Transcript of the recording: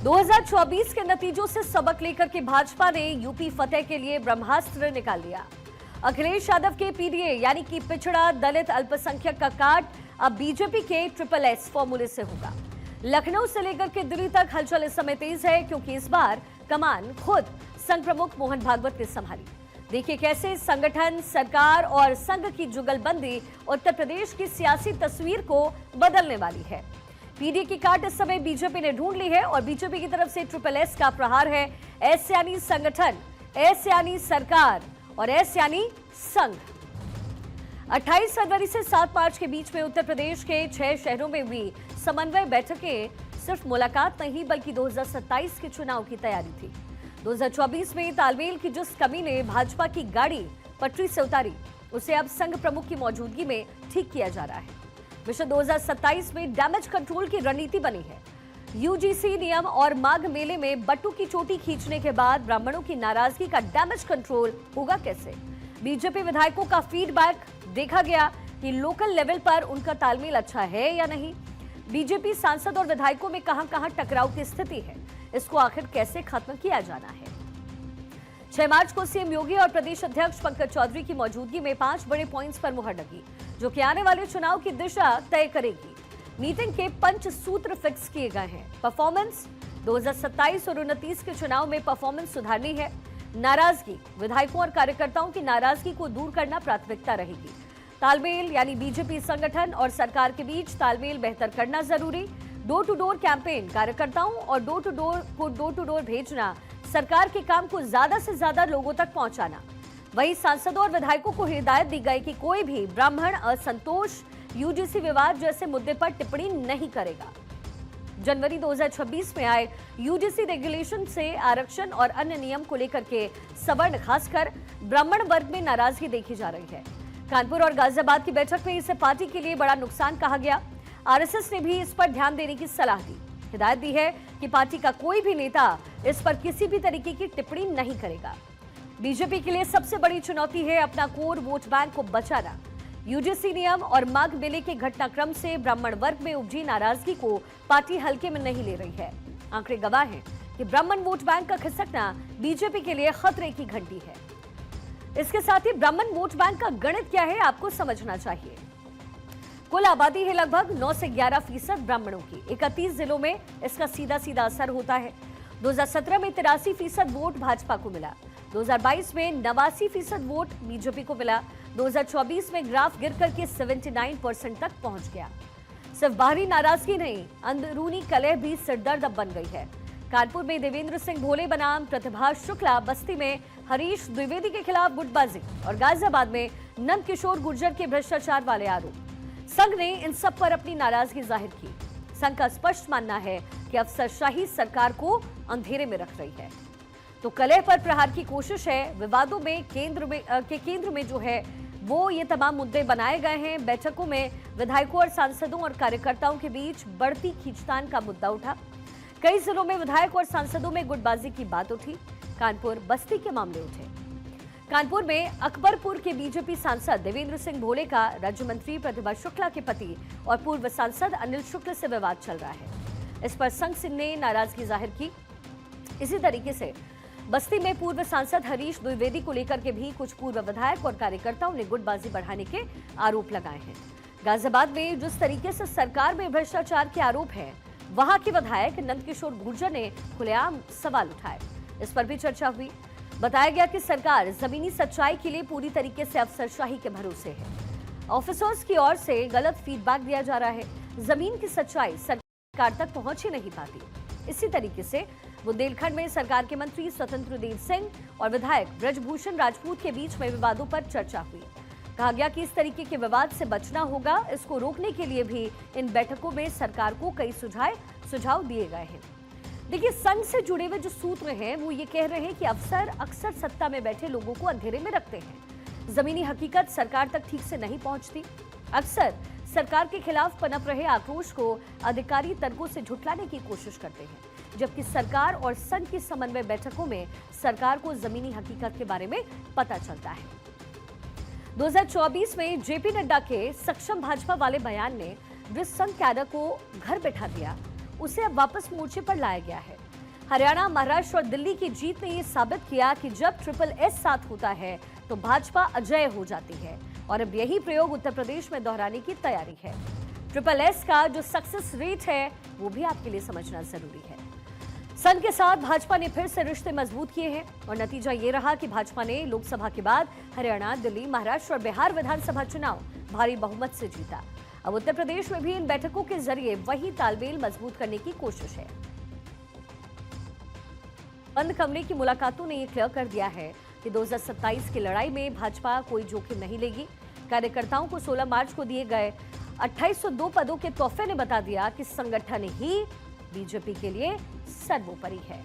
2024 के नतीजों से सबक लेकर के भाजपा ने यूपी फतेह के लिए ब्रह्मास्त्र निकाल लिया। अखिलेश यादव के पीडीए यानी कि पिछड़ा दलित अल्पसंख्यक का काट अब बीजेपी के SSS फॉर्मूले से होगा। लखनऊ से लेकर के दिल्ली तक हलचल इस समय तेज है, क्योंकि इस बार कमान खुद संघ प्रमुख मोहन भागवत ने संभाली। देखिए कैसे संगठन, सरकार और संघ की जुगलबंदी उत्तर प्रदेश की सियासी तस्वीर को बदलने वाली है। पीडीए की काट इस समय बीजेपी ने ढूंढ ली है और बीजेपी की तरफ से SSS का प्रहार है। एस यानी संगठन, एस यानी सरकार और एस यानी संघ। 28 फरवरी से 7 मार्च के बीच में उत्तर प्रदेश के 6 शहरों में हुई समन्वय बैठकें सिर्फ मुलाकात नहीं बल्कि 2027 के चुनाव की तैयारी थी। 2024 में तालमेल की जिस कमी ने भाजपा की गाड़ी पटरी से उतारी, उसे अब संघ प्रमुख की मौजूदगी में ठीक किया जा रहा है। विषय 2027 में डैमेज कंट्रोल की रणनीति बनी है। यूजीसी नियम और माघ मेले में बट्टू की चोटी खींचने के बाद ब्राह्मणों की नाराजगी का डैमेज कंट्रोल होगा कैसे? बीजेपी विधायकों का फीडबैक देखा गया कि लोकल लेवल पर उनका तालमेल अच्छा है या नहीं। बीजेपी सांसद और विधायकों में कहां-कहां टकराव की स्थिति है, इसको आखिर कैसे खत्म किया जाना है। 6 मार्च को सीएम योगी और प्रदेश अध्यक्ष पंकज चौधरी की मौजूदगी में 5 बड़े पॉइंट्स पर मुहर लगी, जो कि आने वाले चुनाव की दिशा तय करेगी। मीटिंग के 5 सूत्र फिक्स किए गए हैं। परफॉर्मेंस, 2027 और 29 के चुनाव में परफॉर्मेंस सुधारनी है। नाराजगी, विधायकों और कार्यकर्ताओं की नाराजगी को दूर करना प्राथमिकता रहेगी। तालमेल यानी बीजेपी संगठन और सरकार के बीच तालमेल बेहतर करना जरूरी। डोर टू डोर कैंपेन, कार्यकर्ताओं और डोर टू डोर भेजना, सरकार के काम को ज्यादा से ज्यादा लोगों तक पहुंचाना। वहीं सांसदों और विधायकों को हिदायत दी गई कि कोई भी ब्राह्मण असंतोष, यूजीसी विवाद जैसे मुद्दे पर टिप्पणी नहीं करेगा। जनवरी 2026 में आए यूजीसी रेगुलेशन से आरक्षण और अन्य नियम को लेकर के सवर्ण खासकर ब्राह्मण वर्ग में नाराजगी देखी जा रही है। कानपुर और गाजियाबाद की बैठक में इसे पार्टी के लिए बड़ा नुकसान कहा गया। आरएसएस ने भी इस पर ध्यान देने की सलाह दी। हिदायत दी है कि पार्टी का कोई भी नेता इस पर किसी भी तरीके की टिप्पणी नहीं करेगा। बीजेपी के लिए सबसे बड़ी चुनौती है अपना कोर वोट बैंक को बचाना। यूजीसी नियम और माघ मेले के घटनाक्रम से ब्राह्मण वर्ग में उपजी नाराजगी को पार्टी हल्के में नहीं ले रही है। आंकड़े गवाह हैं कि ब्राह्मण वोट बैंक का खिसकना बीजेपी के लिए खतरे की घंटी है। इसके साथ ही ब्राह्मण वोट बैंक का गणित क्या है आपको समझना चाहिए। कुल आबादी है लगभग 9 से 11% ब्राह्मणों की। 31 जिलों में इसका सीधा सीधा असर होता है। 2017 में 83% वोट भाजपा को मिला। 2022 में 89% वोट बीजेपी को मिला। 2024 में ग्राफ गिर करके 79% तक पहुंच गया। सिर्फ बाहरी नाराजगी नहीं, अंदरूनी कलह भी सिरदर्द अब बन गई है। कानपुर में देवेंद्र सिंह भोले बनाम प्रतिभा शुक्ला, बस्ती में हरीश द्विवेदी के खिलाफ गुटबाजी और गाजियाबाद में नंद किशोर गुर्जर के भ्रष्टाचार वाले आरोप। संघ ने इन सब पर अपनी नाराजगी जाहिर की। संघ का स्पष्ट मानना है कि अफसरशाही सरकार को अंधेरे में रख रही है। तो कलह पर प्रहार की कोशिश है। विवादों में केंद्र में जो है वो ये तमाम मुद्दे बनाए गए हैं। बैठकों में विधायकों और सांसदों और कार्यकर्ताओं के बीच बढ़ती खींचतान का मुद्दा उठा। कई जिलों में विधायक और सांसदों में गुटबाजी की बात उठी। कानपुर, बस्ती के मामले उठे। कानपुर में अकबरपुर के बीजेपी सांसद देवेंद्र सिंह भोले का राज्य मंत्री प्रतिभा शुक्ला के पति और पूर्व सांसद अनिल शुक्ल से विवाद चल रहा है। इस पर संघ ने नाराजगी जाहिर की। इसी तरीके से बस्ती में पूर्व सांसद हरीश द्विवेदी को लेकर के भी कुछ पूर्व विधायक और कार्यकर्ताओं ने गुटबाजी बढ़ाने के आरोप लगाए हैं। गाजियाबाद में जिस तरीके से सरकार में भ्रष्टाचार के आरोप है, वहां के विधायक नंद किशोर गुर्जर ने खुलेआम सवाल उठाए। इस पर भी चर्चा हुई। बताया गया कि सरकार जमीनी सच्चाई के लिए पूरी तरीके से अफसरशाही के भरोसे है। ऑफिसर्स की ओर से गलत फीडबैक दिया जा रहा है। जमीन की सच्चाई सरकार तक पहुंच ही नहीं पाती। इसी तरीके से बुंदेलखंड में सरकार के मंत्री स्वतंत्र देव सिंह और विधायक ब्रजभूषण राजपूत के बीच में विवादों पर चर्चा हुई। कहा गया कि इस तरीके के विवाद से बचना होगा। इसको रोकने के लिए भी इन बैठकों में सरकार को कई सुझाव दिए गए हैं। देखिए, संघ से जुड़े हुए जो सूत्र हैं वो ये कह रहे हैं कि अफसर अक्सर सत्ता में बैठे लोगों को अंधेरे में रखते हैं। जमीनी हकीकत सरकार तक ठीक से नहीं पहुंचती। अक्सर सरकार के खिलाफ पनप रहे आक्रोश को अधिकारी तर्कों से झुठलाने की कोशिश करते हैं, जबकि सरकार और संघ की समन्वय बैठकों में सरकार को जमीनी हकीकत के बारे में पता चलता है। 2024 में जेपी नड्डा के सक्षम भाजपा वाले बयान ने जिस संघ कैडर को घर बैठा दिया, उसे अब वापस मोर्चे पर लाया गया है। हरियाणा, महाराष्ट्र और दिल्ली की जीत ने यह साबित किया कि जब ट्रिपल एस साथ होता है तो भाजपा अजय हो जाती है और अब यही प्रयोग उत्तर प्रदेश में दोहराने की तैयारी है। ट्रिपल एस का जो सक्सेस रेट है वो भी आपके लिए समझना जरूरी है। संघ के साथ भाजपा ने फिर से रिश्ते मजबूत किए हैं और नतीजा ये रहा कि भाजपा ने लोकसभा के बाद हरियाणा, दिल्ली, महाराष्ट्र और बिहार विधानसभा चुनाव भारी बहुमत से जीता। अब उत्तर प्रदेश में भी इन बैठकों के जरिए वही तालमेल मजबूत करने की कोशिश है। बंद कमरे की मुलाकातों ने यह क्लियर कर दिया है कि 2027 की लड़ाई में भाजपा कोई जोखिम नहीं लेगी। कार्यकर्ताओं को 16 मार्च को दिए गए 2802 पदों के तोहफे ने बता दिया कि संगठन ही बीजेपी के लिए सर्वोपरि है।